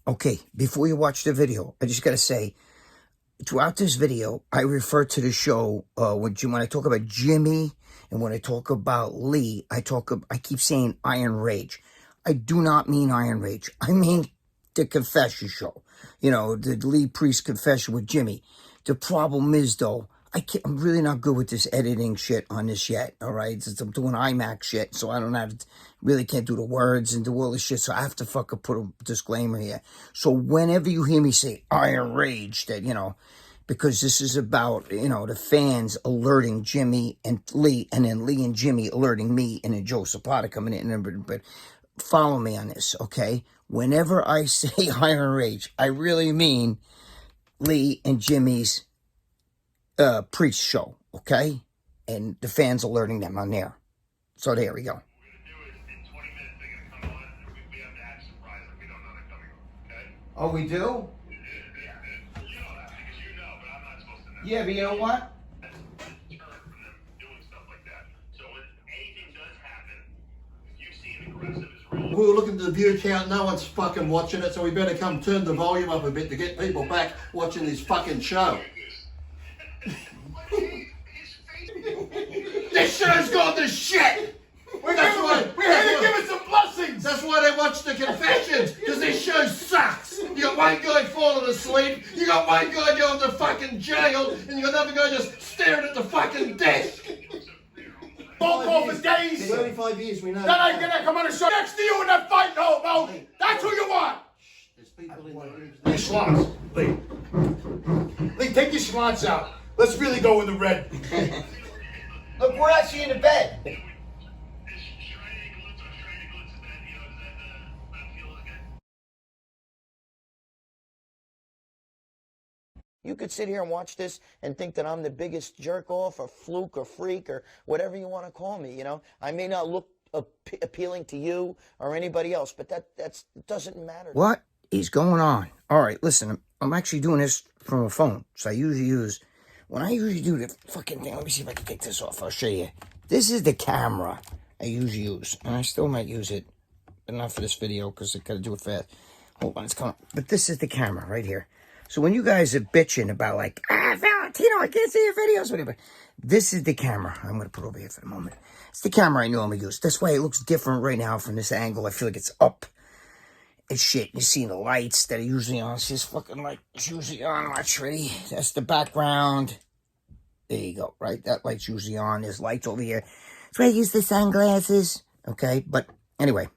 Okay, before you watch the video, I just got to say, throughout this video, I refer to the show, when I talk about Jimmy and when I talk about Lee, I keep saying Iron Rage. I do not mean Iron Rage. I mean the confession show. You know, the Lee Priest confession with Jimmy. The problem is, though, I'm really not good with this editing shit on this yet, all right? I'm doing IMAX shit, so I don't have to, really can't do the words and do all this shit, so I have to fucking put a disclaimer here. So whenever you hear me say Iron Rage, that, you know, because this is about, you know, the fans alerting Jimmy and Lee, and then Lee and Jimmy alerting me, and then Joe Zapata coming in, but follow me on this, okay? Whenever I say Iron Rage, I really mean Lee and Jimmy's Priest show, okay? And the fans alerting them on there. So there we go. We're going to do it in 20 minutes. They're going to come on, and we have to act surprised like we don't know they're coming on, okay? Oh, we do? Yeah, you know that because you know, but I'm not supposed to know. Yeah, but you know what? That's a turn from them doing stuff like that. So when anything does happen, if you see an aggressive as real... We were looking at the view count, no one's fucking watching it, so we better come turn the volume up a bit to get people back watching this fucking show. This show's gone to shit! We're here to give it some blessings! That's why they watch the confessions, because this show sucks! You got one guy falling asleep, you got one guy going to fucking jail, and you got another guy just staring at the fucking desk! Phone call for days! In 25 years we know. Then I come on a show next to you in that fight, no! That's who you want! There's people in the room. Your slots, Lee. Lee, take your slots out. Let's really go in the red. Look, we're actually in the bed. You could sit here and watch this and think that I'm the biggest jerk off or fluke or freak or whatever you want to call me, you know. I may not look appealing to you or anybody else, but that doesn't matter. What is going on? All right, listen, I'm actually doing this from a phone. So when I usually do the fucking thing, let me see if I can take this off. I'll show you. This is the camera I usually use, and I still might use it, but not for this video because I got to do it fast. Hold on, it's coming. But this is the camera right here. So when you guys are bitching about like, Valentino, I can't see your videos, whatever. This is the camera. I'm going to put over here for the moment. It's the camera I normally use. That's why it looks different right now from this angle. I feel like it's up. It's shit. You see the lights that are usually on. It's just fucking light. It's usually on. Watch, ready? That's the background. There you go, right? That light's usually on. There's lights over here. That's why I use the sunglasses. Okay, but anyway.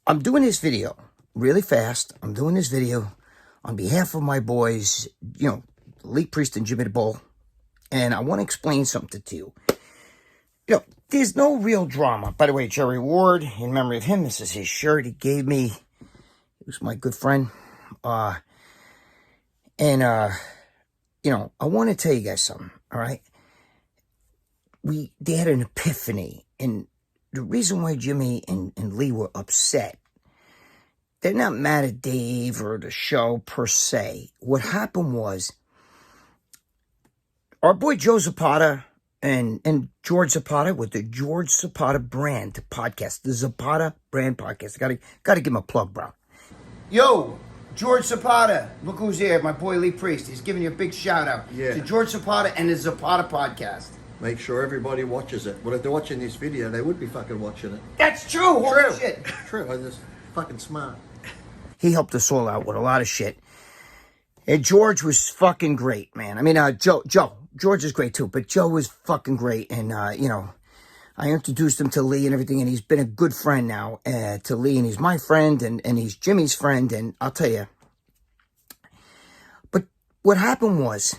I'm doing this video really fast. I'm doing this video on behalf of my boys, you know, Lee Priest and Jimmy the Bull. And I want to explain something to you. You know, there's no real drama. By the way, Jerry Ward, in memory of him, this is his shirt he gave me. He was my good friend. You know, I want to tell you guys something, all right? They had an epiphany. And the reason why Jimmy and Lee were upset, they're not mad at Dave or the show per se. What happened was, our boy Joe Zapata and George Zapata with the George Zapata brand podcast, the Zapata brand podcast. Gotta give him a plug, bro. Yo, George Zapata, look who's here, my boy Lee Priest. He's giving you a big shout out to George Zapata and the Zapata podcast. Make sure everybody watches it. Well, if they're watching this video, they would be fucking watching it. That's true. Holy shit. True. I'm just fucking smart. He helped us all out with a lot of shit. And George was fucking great, man. I mean, George is great too, but Joe was fucking great. And, you know, I introduced him to Lee and everything, and he's been a good friend now to Lee, and he's my friend, and he's Jimmy's friend, and I'll tell you. But what happened was,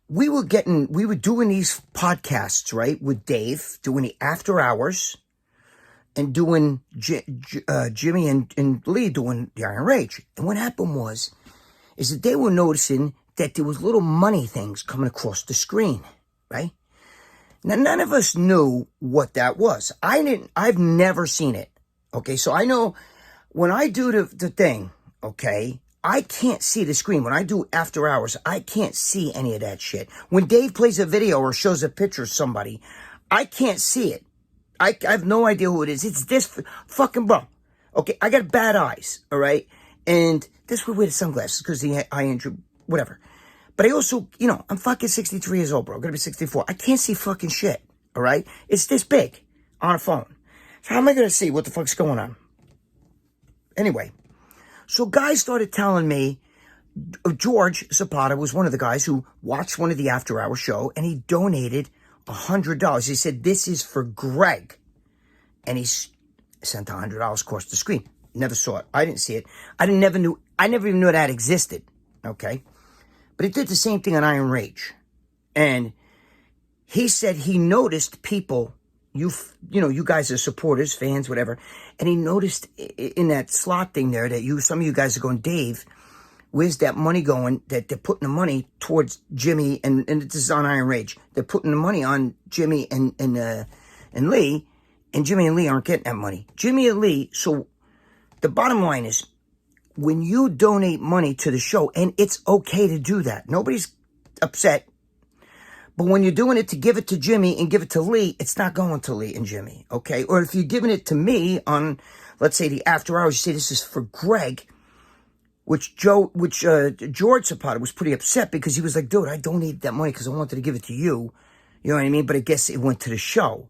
we were doing these podcasts, right, with Dave, doing the after hours, and doing Jimmy and Lee doing the Iron Rage. And what happened is that they were noticing that there was little money things coming across the screen, right? Now, none of us knew what that was. I've never seen it, okay? So I know when I do the thing, okay, I can't see the screen. When I do after hours, I can't see any of that shit. When Dave plays a video or shows a picture of somebody, I can't see it. I have no idea who it is. It's this fucking bro. Okay, I got bad eyes, all right? And this would wear the sunglasses because the eye injury, whatever. But I also, I'm fucking 63 years old, bro. I'm going to be 64. I can't see fucking shit, all right? It's this big on a phone. So how am I going to see what the fuck's going on? Anyway, so guys started telling me, George Zapata was one of the guys who watched one of the after-hour show, and he donated $100. He said, this is for Greg. And he sent $100 across the screen. Never saw it. I didn't see it. I never even knew that existed. Okay? But he did the same thing on Iron Rage. And he said he noticed people, you guys are supporters, fans, whatever. And he noticed in that slot thing there that some of you guys are going, Dave, where's that money going? That they're putting the money towards Jimmy, and this is on Iron Rage. They're putting the money on Jimmy and Lee, and Jimmy and Lee aren't getting that money. Jimmy and Lee, so the bottom line is, when you donate money to the show, and it's okay to do that, nobody's upset, but when you're doing it to give it to Jimmy and give it to Lee, it's not going to Lee and Jimmy, okay? Or if you're giving it to me on, let's say, the after hours, you say this is for Greg, which George Zapata was pretty upset because he was like, dude, I donated that money because I wanted to give it to you. You know what I mean? But I guess it went to the show.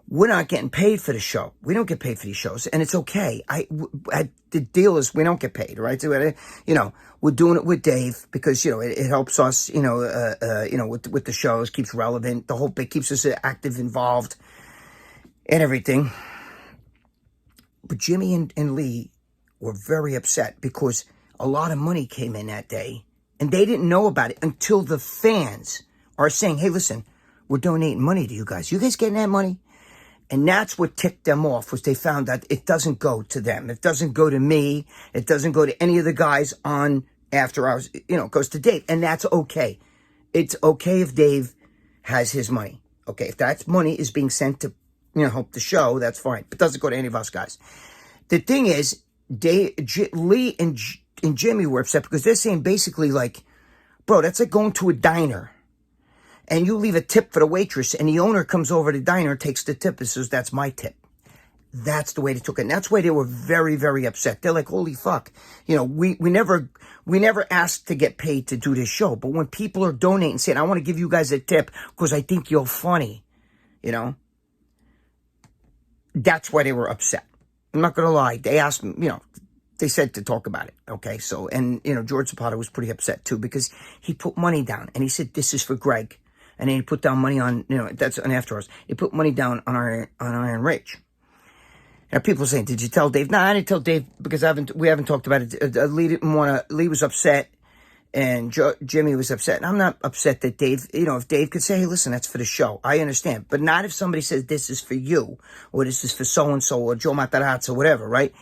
We're not getting paid for the show. We don't get paid for these shows, and it's okay. The deal is we don't get paid, right? So, we're doing it with Dave because, it helps us, with the shows, keeps relevant. The whole bit keeps us active, involved, and everything. But Jimmy and Lee were very upset because a lot of money came in that day, and they didn't know about it until the fans are saying, hey, listen, we're donating money to you guys. You guys getting that money? And that's what ticked them off, was they found that it doesn't go to them. It doesn't go to me. It doesn't go to any of the guys on After Hours. It goes to Dave. And that's okay. It's okay if Dave has his money. Okay, if that money is being sent to, help the show, that's fine. But it doesn't go to any of us guys. The thing is, Lee and Jimmy were upset because they're saying basically like, bro, that's like going to a diner. And you leave a tip for the waitress, and the owner comes over to the diner, takes the tip, and says, that's my tip. That's the way they took it. And that's why they were very, very upset. They're like, holy fuck. We never asked to get paid to do this show. But when people are donating, saying, I want to give you guys a tip because I think you're funny, that's why they were upset. I'm not going to lie. They asked me, they said to talk about it. Okay. So, and, George Zapata was pretty upset too because he put money down and he said, this is for Greg. And then he put down money on, that's an After Hours. He put money down on Iron Rage. Now people are saying, did you tell Dave? No, I didn't tell Dave because we haven't talked about it. Lee was upset and Jimmy was upset. And I'm not upset that Dave, if Dave could say, hey, listen, that's for the show. I understand. But not if somebody says this is for you or this is for so-and-so or Joe Matarazzo or whatever, right?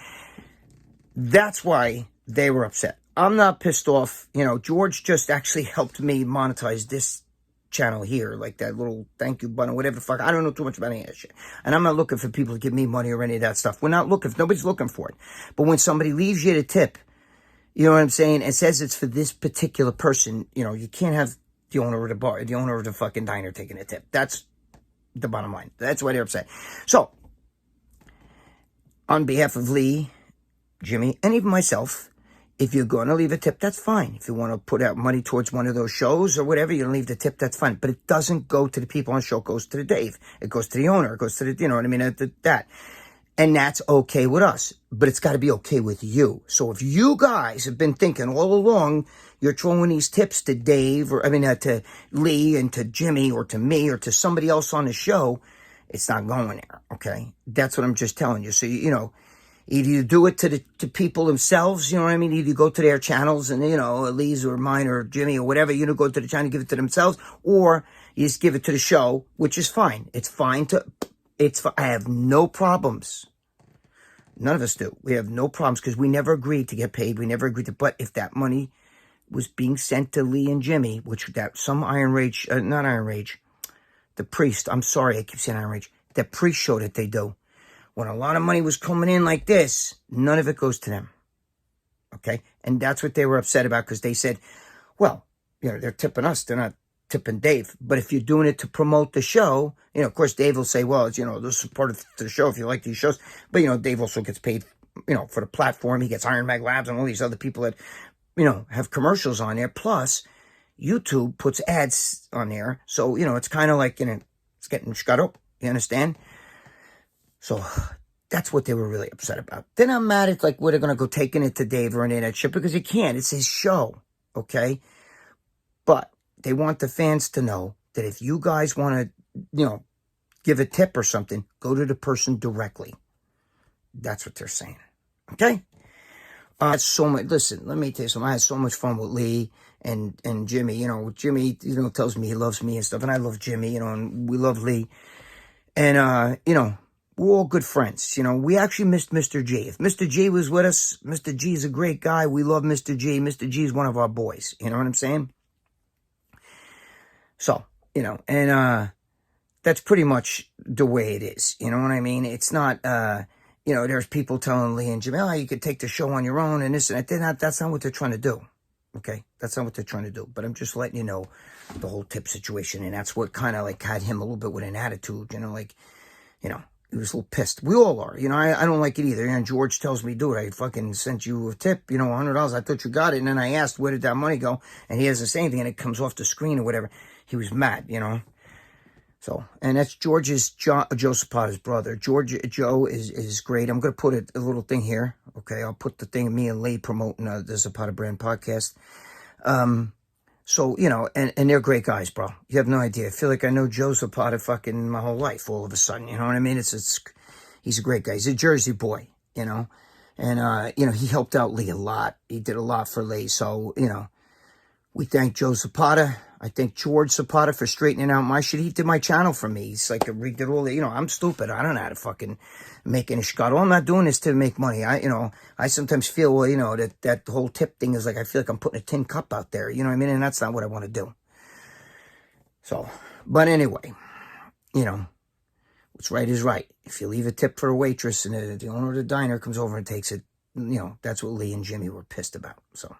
That's why they were upset. I'm not pissed off. George just actually helped me monetize this channel here, like that little thank you button, whatever the fuck. I don't know too much about any of that shit. And I'm not looking for people to give me money or any of that stuff. We're not looking, nobody's looking for it. But when somebody leaves you the tip, you know what I'm saying, and says it's for this particular person, you can't have the owner of the bar, the owner of the fucking diner taking a tip. That's the bottom line. That's why they're upset. So, on behalf of Lee, Jimmy, and even myself, if you're going to leave a tip, that's fine. If you want to put out money towards one of those shows or whatever, you don't leave the tip, that's fine. But it doesn't go to the people on the show. It goes to the Dave. It goes to the owner. It goes to the, you know what I mean, that. And that's okay with us. But it's got to be okay with you. So if you guys have been thinking all along, you're throwing these tips to Dave, to Lee and to Jimmy or to me or to somebody else on the show, it's not going there, okay? That's what I'm just telling you. So, either you do it to people themselves, you know what I mean? Either you go to their channels and, Lee's or mine or Jimmy or whatever, go to the channel and give it to themselves, or you just give it to the show, which is fine. It's fine I have no problems. None of us do. We have no problems because we never agreed to get paid. We never agreed to, but if that money was being sent to Lee and Jimmy, which that some not Iron Rage, the priest, I'm sorry, I keep saying Iron Rage, the priest show that they do. When a lot of money was coming in like this, none of it goes to them. Okay? And that's what they were upset about because they said, well, they're tipping us. They're not tipping Dave. But if you're doing it to promote the show, of course, Dave will say, well, this is part of the show if you like these shows. But, Dave also gets paid, for the platform. He gets Iron Mag Labs and all these other people that, have commercials on there. Plus, YouTube puts ads on there. So, it's kind of like, it's getting scuttled. You understand? So, that's what they were really upset about. Then I'm mad at, like, where they're going to go taking it to Dave or any of that shit, because he can't. It's his show, okay? But they want the fans to know that if you guys want to, give a tip or something, go to the person directly. That's what they're saying, okay? So much. Listen, let me tell you something. I had so much fun with Lee and Jimmy. Jimmy, tells me he loves me and stuff, and I love Jimmy, and we love Lee. And, we're all good friends. We actually missed Mr. G. If Mr. G was with us, Mr. G is a great guy. We love Mr. G. Mr. G is one of our boys. You know what I'm saying? So, and that's pretty much the way it is. You know what I mean? It's not, there's people telling Lee and Jimmy, oh, you could take the show on your own and this and that. That's not what they're trying to do. Okay? That's not what they're trying to do. But I'm just letting you know the whole tip situation. And that's what kind of like had him a little bit with an attitude, he was a little pissed. We all are. I don't like it either. And George tells me, dude, I fucking sent you a tip, $100. I thought you got it. And then I asked, where did that money go? And he doesn't say anything, and it comes off the screen or whatever. He was mad, So, and that's George's, Joe Zapata's brother. Joe is great. I'm going to put a little thing here. Okay, I'll put the thing of me and Lee promoting the Zapata Brand podcast. So, and they're great guys, bro. You have no idea. I feel like I know Joe Zapata fucking my whole life all of a sudden. You know what I mean? He's a great guy. He's a Jersey boy, And, he helped out Lee a lot. He did a lot for Lee. So, we thank Joe Zapata. I thank George Zapata for straightening out my shit. He did my channel for me. He's like, redid all the, I'm stupid. I don't know how to fucking make any scuttle. I'm not doing this to make money. I sometimes feel, that whole tip thing is like, I feel like I'm putting a tin cup out there. You know what I mean? And that's not what I want to do. So, but anyway, what's right is right. If you leave a tip for a waitress and the owner of the diner comes over and takes it, that's what Lee and Jimmy were pissed about. So,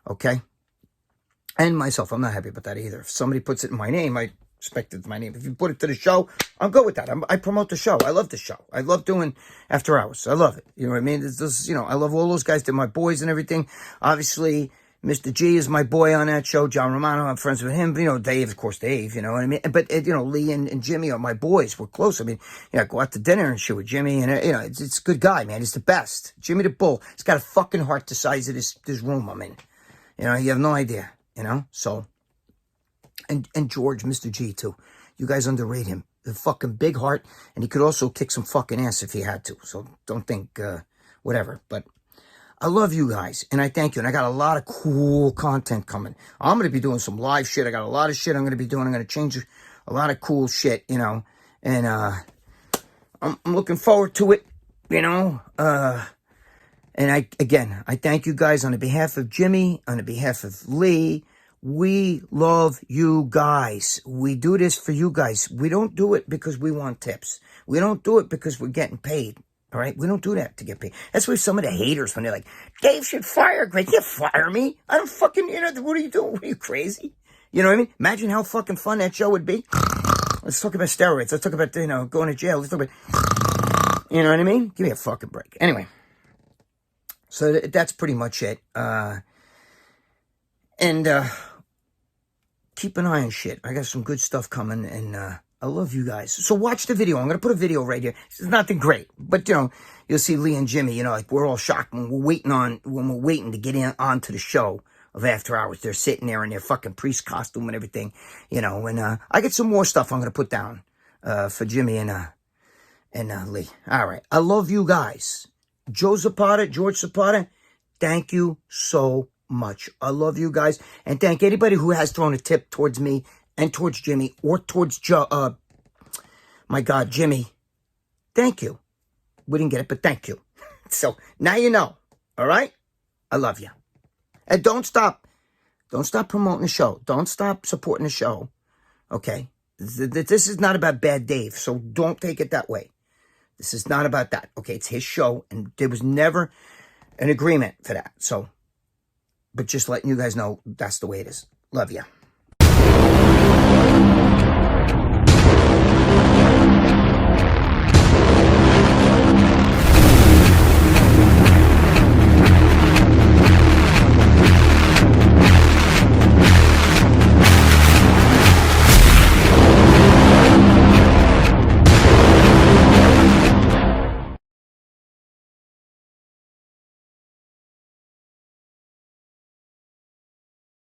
okay. And myself, I'm not happy about that either. If somebody puts it in my name, I expect it's my name. If you put it to the show, I'm good with that. I promote the show. I love the show. I love doing After Hours. I love it. You know what I mean? I love all those guys. They're my boys and everything. Obviously, Mr. G is my boy on that show. John Romano, I'm friends with him. Dave, of course, Dave, you know what I mean? But, Lee and Jimmy are my boys. We're close. I mean, I go out to dinner and shit with Jimmy. And, it's a good guy, man. He's the best. Jimmy the Bull. He's got a fucking heart the size of this room I'm in. You have no idea. So, and George, Mr. G, too. You guys underrate him. The fucking big heart, and he could also kick some fucking ass if he had to. So, don't think, whatever. But I love you guys, and I thank you. And I got a lot of cool content coming. I'm going to be doing some live shit. I got a lot of shit I'm going to be doing. I'm going to change a lot of cool shit, And, I'm looking forward to it, And I thank you guys on the behalf of Jimmy, on the behalf of Lee. We love you guys. We do this for you guys. We don't do it because we want tips. We don't do it because we're getting paid. All right? We don't do that to get paid. That's why some of the haters, when they're like, Dave should fire Greg. You fire me. I don't fucking, what are you doing? What are you, crazy? You know what I mean? Imagine how fucking fun that show would be. Let's talk about steroids. Let's talk about, going to jail. Let's talk about, you know what I mean? Give me a fucking break. Anyway. So that's pretty much it. Keep an eye on shit. I got some good stuff coming, and I love you guys. So watch the video. I'm going to put a video right here. It's nothing great, but, you'll see Lee and Jimmy, like we're all shocked when we're waiting to get onto the show of After Hours. They're sitting there in their fucking priest costume and everything, and I got some more stuff I'm going to put down for Jimmy and Lee. All right. I love you guys. Joe Zapata, George Zapata, thank you so much. I love you guys. And thank anybody who has thrown a tip towards me and towards Jimmy or towards Jimmy. Thank you. We didn't get it, but thank you. So now you know. All right? I love you. And don't stop. Don't stop promoting the show. Don't stop supporting the show. Okay? This is not about Bad Dave, so don't take it that way. This is not about that. Okay, it's his show, and there was never an agreement for that. So, but just letting you guys know that's the way it is. Love ya.